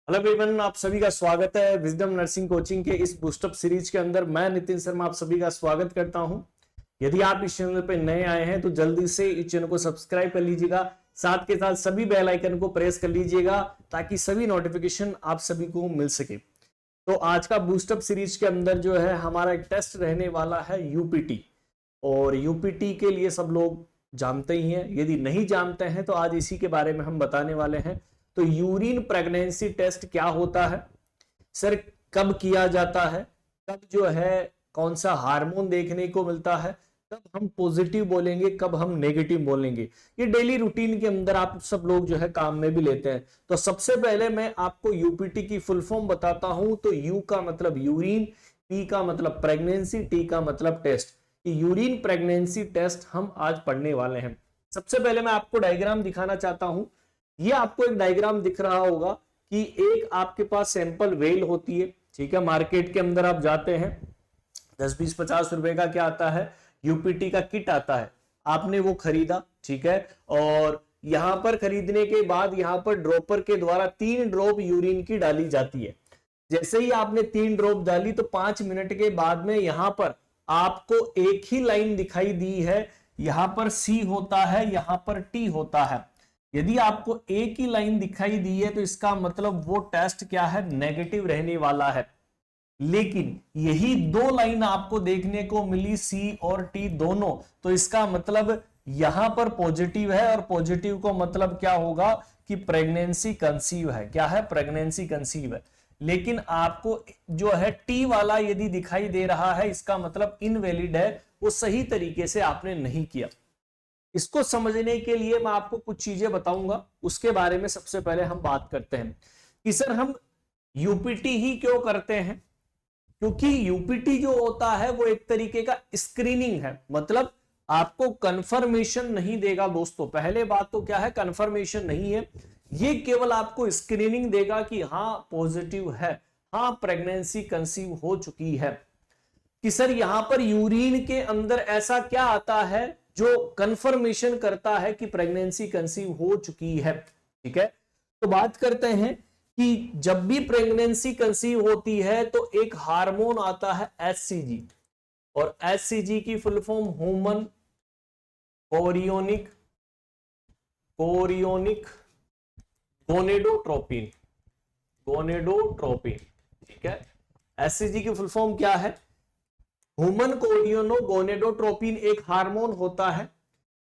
Hello everyone, आप सभी का स्वागत है विजडम नर्सिंग कोचिंग के इस बूस्टअप सीरीज के अंदर। मैं नितिन शर्मा आप सभी का स्वागत करता हूं। यदि आप इस चैनल पर नए आए हैं तो जल्दी से इस चैनल को सब्सक्राइब कर लीजिएगा, साथ के साथ सभी बेल आइकन को प्रेस कर लीजिएगा ताकि सभी नोटिफिकेशन आप सभी को मिल सके। तो आज का बूस्टअप सीरीज के अंदर जो है हमारा एक टेस्ट रहने वाला है यूपीटी, और यूपीटी के लिए सब लोग जानते ही हैं। यदि नहीं जानते हैं तो आज इसी के बारे में हम बताने वाले हैं। तो यूरिन प्रेगनेंसी टेस्ट क्या होता है सर, कब किया जाता है, कब जो है कौन सा हार्मोन देखने को मिलता है, कब हम पॉजिटिव बोलेंगे, कब हम नेगेटिव बोलेंगे, ये डेली रूटीन के अंदर आप सब लोग जो है काम में भी लेते हैं। तो सबसे पहले मैं आपको यूपीटी की फुल फॉर्म बताता हूं। तो यू का मतलब यूरिन, पी का मतलब प्रेगनेंसी, टी का मतलब टेस्ट। यूरिन प्रेगनेंसी टेस्ट हम आज पढ़ने वाले हैं। सबसे पहले मैं आपको डायग्राम दिखाना चाहता हूं। ये आपको एक डायग्राम दिख रहा होगा कि एक आपके पास सैंपल वेल होती है, ठीक है। मार्केट के अंदर आप जाते हैं, 10, 20, 50 रुपए का क्या आता है, यूपीटी का किट आता है। आपने वो खरीदा, ठीक है, और यहां पर खरीदने के बाद यहां पर ड्रॉपर के द्वारा 3 ड्रॉप यूरिन की डाली जाती है। जैसे ही आपने 3 ड्रॉप डाली तो 5 मिनट के बाद में यहां पर आपको एक ही लाइन दिखाई दी है। यहां पर सी होता है, यहां पर टी होता है। यदि आपको एक ही लाइन दिखाई दी है तो इसका मतलब वो टेस्ट क्या है, नेगेटिव रहने वाला है। लेकिन यही 2 लाइन आपको देखने को मिली, सी और टी दोनों, तो इसका मतलब यहां पर पॉजिटिव है, और पॉजिटिव को मतलब क्या होगा कि प्रेगनेंसी कंसीव है। क्या है, प्रेगनेंसी कंसीव है। लेकिन आपको जो है टी वाला यदि दिखाई दे रहा है, इसका मतलब इनवैलिड है, वो सही तरीके से आपने नहीं किया। इसको समझने के लिए मैं आपको कुछ चीजें बताऊंगा, उसके बारे में सबसे पहले हम बात करते हैं कि सर हम यूपीटी ही क्यों करते हैं। क्योंकि यूपीटी जो होता है वो एक तरीके का स्क्रीनिंग है, मतलब आपको कंफर्मेशन नहीं देगा दोस्तों। पहले बात तो क्या है, कंफर्मेशन नहीं है, ये केवल आपको स्क्रीनिंग देगा कि हाँ पॉजिटिव है, हाँ प्रेगनेंसी कंसीव हो चुकी है। कि सर यहां पर यूरिन के अंदर ऐसा क्या आता है जो कंफर्मेशन करता है कि प्रेगनेंसी कंसीव हो चुकी है, ठीक है। तो बात करते हैं कि जब भी प्रेगनेंसी कंसीव होती है तो एक हार्मोन आता है एचसीजी, और एचसीजी की full form human chorionic gonadotropin, ठीक है। एचसीजी की फुल फॉर्म क्या है, ह्यूमन गोनेडोट्रोपिन एक हार्मोन होता है।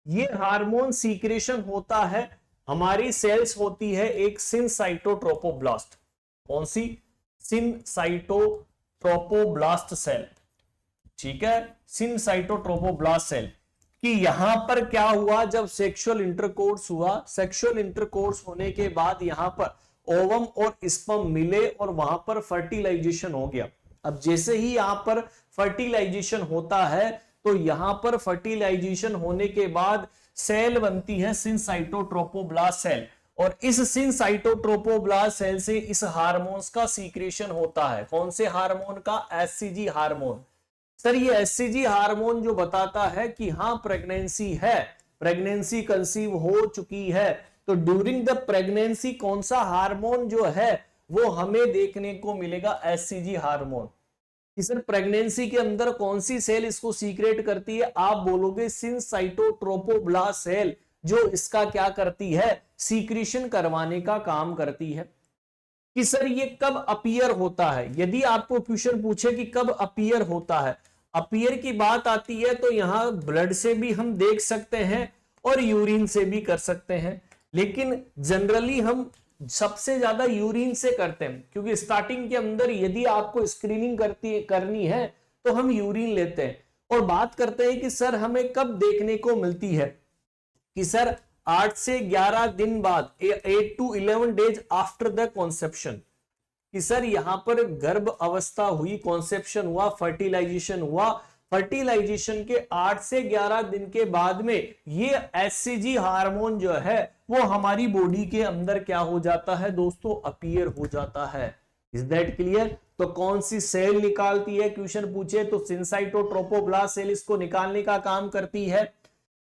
ये हार्मोन सीक्रेशन होता है, हमारी सेल्स होती है एक सिनसाइटोट्रोपोब्लास्ट। कौन सी, सिनसाइटोट्रोपोब्लास्ट सेल, ठीक है, सिनसाइटोट्रोपोब्लास्ट सेल। कि यहां पर क्या हुआ, जब सेक्सुअल इंटरकोर्स हुआ, सेक्सुअल इंटरकोर्स होने के बाद यहां पर ओवम और स्पर्म मिले और वहां पर फर्टिलाइजेशन हो गया। अब जैसे ही यहां पर फर्टिलाइजेशन होता है तो यहां पर फर्टिलाइजेशन होने के बाद सेल बनती है सिनसाइटोट्रोपोब्लास्ट सेल, और इस सिनसाइटोट्रोपोब्लास्ट सेल से इस हार्मोन्स का सीक्रेशन होता है। कौन से हार्मोन का, एचसीजी हार्मोन। सर ये एचसीजी हार्मोन जो बताता है कि हां प्रेगनेंसी है, प्रेगनेंसी कंसीव हो चुकी है। तो ड्यूरिंग द प्रेगनेंसी कौन सा हार्मोन जो है वो हमें देखने को मिलेगा, एचसीजी हार्मोन। कि सर प्रेगनेंसी के अंदर कौन सी सेल इसको सीक्रेट करती है, आप बोलोगे सिनसाइटोट्रोपोब्लास्ट सेल, जो इसका क्या करती है, सीक्रेशन करवाने का काम करती है। कि सर ये कब अपीयर होता है, यदि आपको क्वेश्चन पूछे कि कब अपीयर होता है, अपीयर की बात आती है तो यहां ब्लड से भी हम देख सकते हैं और यूरिन से भी कर सकते हैं, लेकिन जनरली हम सबसे ज्यादा यूरिन से करते हैं, क्योंकि स्टार्टिंग के अंदर यदि आपको स्क्रीनिंग करनी है तो हम यूरिन लेते हैं। और बात करते हैं कि सर हमें कब देखने को मिलती है, कि सर 8 से 11 दिन बाद, 8 to 11 days after the conception. कि सर यहां पर गर्भ अवस्था हुई, कॉन्सेप्शन हुआ, फर्टिलाइजेशन हुआ, फर्टिलाइजेशन के 8 से 11 दिन के बाद में ये एचसीजी हार्मोन जो है वो हमारी बॉडी के अंदर क्या हो जाता है दोस्तों, अपीयर हो जाता है। Is that clear. तो कौन सी सेल निकालती है, क्वेश्चन पूछे तो सिनसाइटोट्रोपोब्लास्ट सेल इसको निकालने का काम करती है।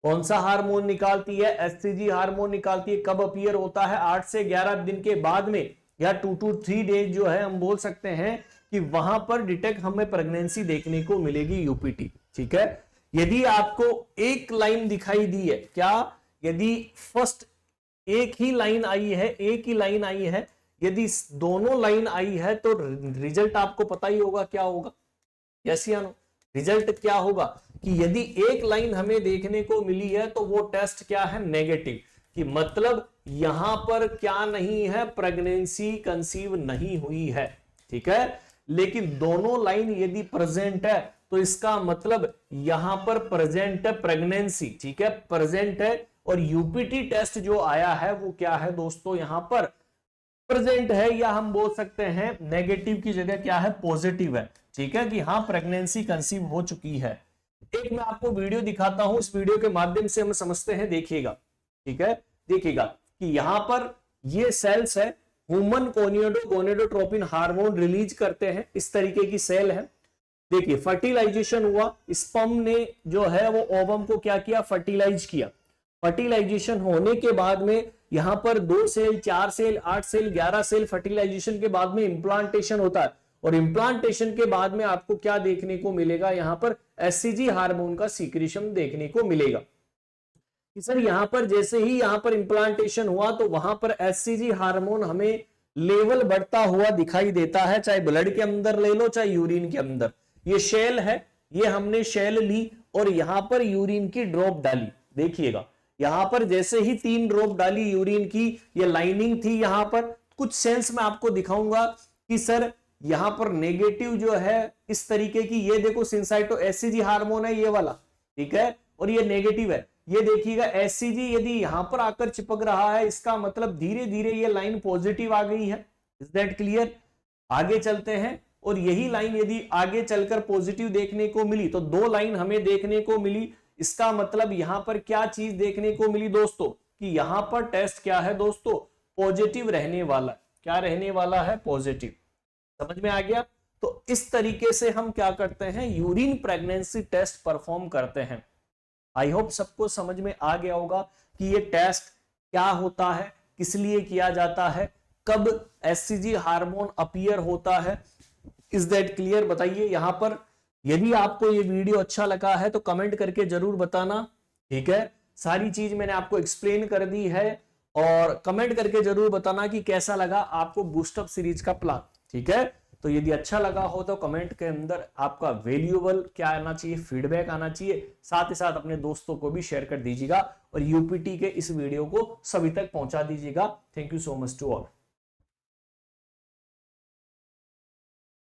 कौन सा हार्मोन निकालती है, एचसीजी हार्मोन निकालती है। कब अपीयर होता है, 8 से 11 दिन के बाद में या 2 to 3 डेज जो है हम बोल सकते हैं कि वहां पर डिटेक्ट हमें प्रेगनेंसी देखने को मिलेगी यूपीटी। ठीक है, यदि आपको एक लाइन दिखाई दी है, क्या यदि फर्स्ट एक ही लाइन आई है, एक ही लाइन आई है, यदि दोनों लाइन आई है तो रिजल्ट आपको पता ही होगा क्या होगा, यस या नो। रिजल्ट क्या होगा कि यदि एक लाइन हमें देखने को मिली है तो वो टेस्ट क्या है, नेगेटिव, कि मतलब यहां पर क्या नहीं है, प्रेगनेंसी कंसीव नहीं हुई है। ठीक है, लेकिन दोनों लाइन यदि प्रेजेंट है तो इसका मतलब यहां पर प्रेजेंट है प्रेगनेंसी। ठीक है, प्रेजेंट है, और यूपीटी टेस्ट जो आया है वो क्या है दोस्तों, यहां पर प्रेजेंट है, या हम बोल सकते हैं नेगेटिव की जगह क्या है, पॉजिटिव है। ठीक है, कि हाँ प्रेगनेंसी कंसीव हो चुकी है। एक मैं आपको वीडियो दिखाता हूं, इस वीडियो के माध्यम से हम समझते हैं, देखिएगा। ठीक है, देखिएगा कि यहां पर ये सेल्स है, ह्यूमन गोनेडोट्रोपिन हार्मोन रिलीज करते हैं, इस तरीके की सेल है। देखिए फर्टिलाइजेशन हुआ, स्पर्म ने जो है वो ओवम को क्या किया, फर्टिलाइज किया। फर्टिलाइजेशन होने के बाद में यहां पर 2 cell, 4 cell, 8 cell, 11 cell, fertilisation के बाद में इंप्लांटेशन होता है, और इंप्लांटेशन के बाद में आपको क्या देखने को मिलेगा, यहां पर एससीजी हार्मोन का सीक्रेशन देखने को मिलेगा। कि सर यहां पर जैसे ही यहां पर इंप्लांटेशन हुआ तो वहां पर एससीजी हार्मोन हमें लेवल बढ़ता हुआ दिखाई देता है, चाहे ब्लड के अंदर ले लो चाहे यूरिन के अंदर। ये शेल है, ये हमने शेल ली और यहां पर यूरिन की ड्रॉप डाली। देखिएगा यहां पर जैसे ही 3 ड्रॉप डाली यूरिन की, ये लाइनिंग थी, यहां पर कुछ सेंस में आपको दिखाऊंगा कि सर यहां पर नेगेटिव जो है इस तरीके की, ये देखो सिंसाइटो एससीजी हार्मोन है ये वाला। ठीक है, और ये नेगेटिव है, ये देखिएगा एससीजी यदि यहां पर आकर चिपक रहा है, इसका मतलब धीरे धीरे ये लाइन पॉजिटिव आ गई है। Is that clear? आगे चलते हैं, और यही लाइन यदि आगे चलकर पॉजिटिव देखने को मिली तो 2 लाइन हमें देखने को मिली। इसका मतलब यहां पर क्या चीज देखने को मिली दोस्तों, कि यहां पर टेस्ट क्या है दोस्तों, पॉजिटिव रहने वाला। क्या रहने वाला है, पॉजिटिव। समझ में आ गया? तो इस तरीके से हम क्या करते हैं, यूरिन प्रेगनेंसी टेस्ट परफॉर्म करते हैं। आई होप सबको समझ में आ गया होगा कि ये टेस्ट क्या होता है, किस लिए किया जाता है, कब एससीजी हार्मोन अपीयर होता है। Is that clear? बताइए। यहां पर यदि आपको ये वीडियो अच्छा लगा है तो कमेंट करके जरूर बताना। ठीक है, सारी चीज मैंने आपको एक्सप्लेन कर दी है, और कमेंट करके जरूर बताना कि कैसा लगा आपको बूस्टअप सीरीज का प्लान। ठीक है, तो यदि अच्छा लगा हो तो कमेंट के अंदर आपका वैल्यूएबल क्या आना चाहिए, फीडबैक आना चाहिए। साथ ही साथ अपने दोस्तों को भी शेयर कर दीजिएगा, और यूपीटी के इस वीडियो को सभी तक पहुंचा दीजिएगा। Thank you so much to all.